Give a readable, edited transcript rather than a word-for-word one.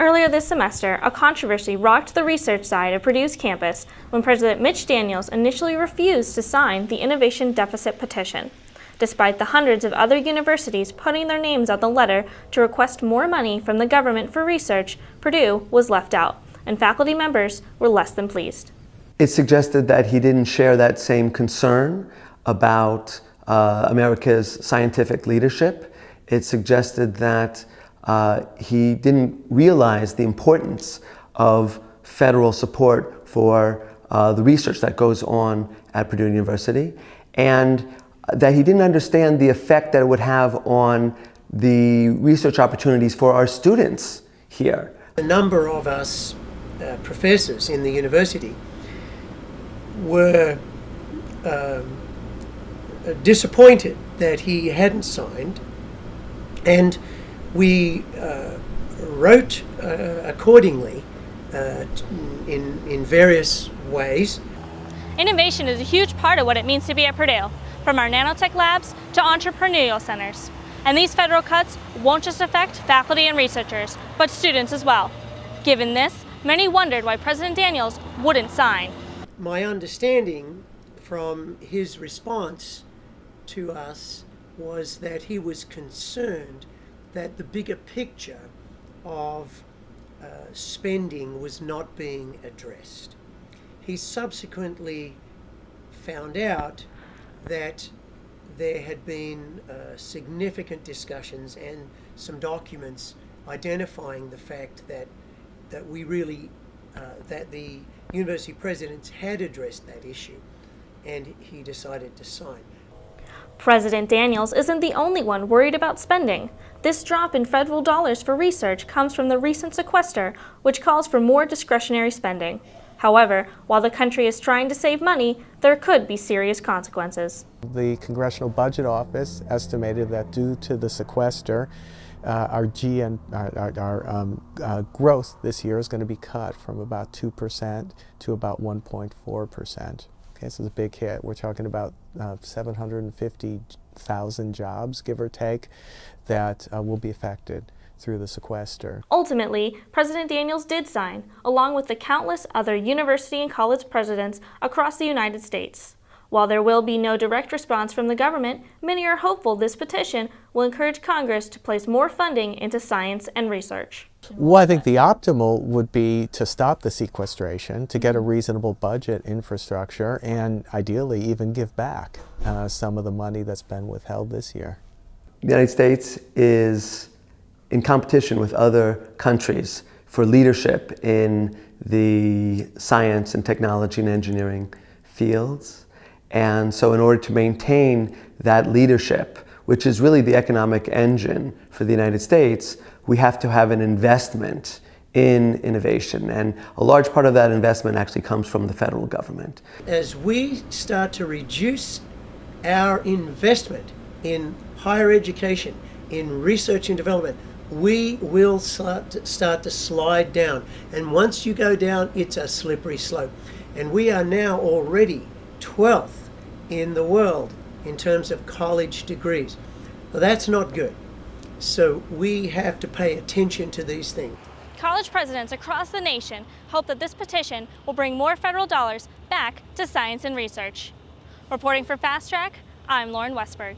Earlier this semester, a controversy rocked the research side of Purdue's campus when President Mitch Daniels initially refused to sign the Innovation Deficit Petition. Despite the hundreds of other universities putting their names on the letter to request more money from the government for research, Purdue was left out, and faculty members were less than pleased. It suggested that he didn't share that same concern about America's scientific leadership. It suggested that he didn't realize the importance of federal support for the research that goes on at Purdue University, and that he didn't understand the effect that it would have on the research opportunities for our students here. A number of us professors in the university were disappointed that he hadn't signed, and we wrote accordingly in various ways. Innovation is a huge part of what it means to be at Purdue, from our nanotech labs to entrepreneurial centers. And these federal cuts won't just affect faculty and researchers, but students as well. Given this, many wondered why President Daniels wouldn't sign. My understanding from his response to us was that he was concerned that the bigger picture of spending was not being addressed. He subsequently found out that there had been significant discussions and some documents identifying the fact that we really that the university presidents had addressed that issue, and he decided to sign. President Daniels isn't the only one worried about spending. This drop in federal dollars for research comes from the recent sequester, which calls for more discretionary spending. However, while the country is trying to save money, there could be serious consequences. The Congressional Budget Office estimated that due to the sequester, our growth this year is going to be cut from about 2% to about 1.4%. Okay, so it's a big hit. We're talking about 750,000 jobs, give or take, that will be affected through the sequester. Ultimately, President Daniels did sign, along with the countless other university and college presidents across the United States. While there will be no direct response from the government, many are hopeful this petition will encourage Congress to place more funding into science and research. Well, I think the optimal would be to stop the sequestration, to get a reasonable budget infrastructure, and ideally even give back some of the money that's been withheld this year. The United States is in competition with other countries for leadership in the science and technology and engineering fields. And so in order to maintain that leadership, which is really the economic engine for the United States, we have to have an investment in innovation. And a large part of that investment actually comes from the federal government. As we start to reduce our investment in higher education, in research and development, we will start to slide down. And once you go down, it's a slippery slope. And we are now already 12th in the world in terms of college degrees. Well, that's not good. So we have to pay attention to these things. College presidents across the nation hope that this petition will bring more federal dollars back to science and research. Reporting for Fast Track, I'm Lauren Westberg.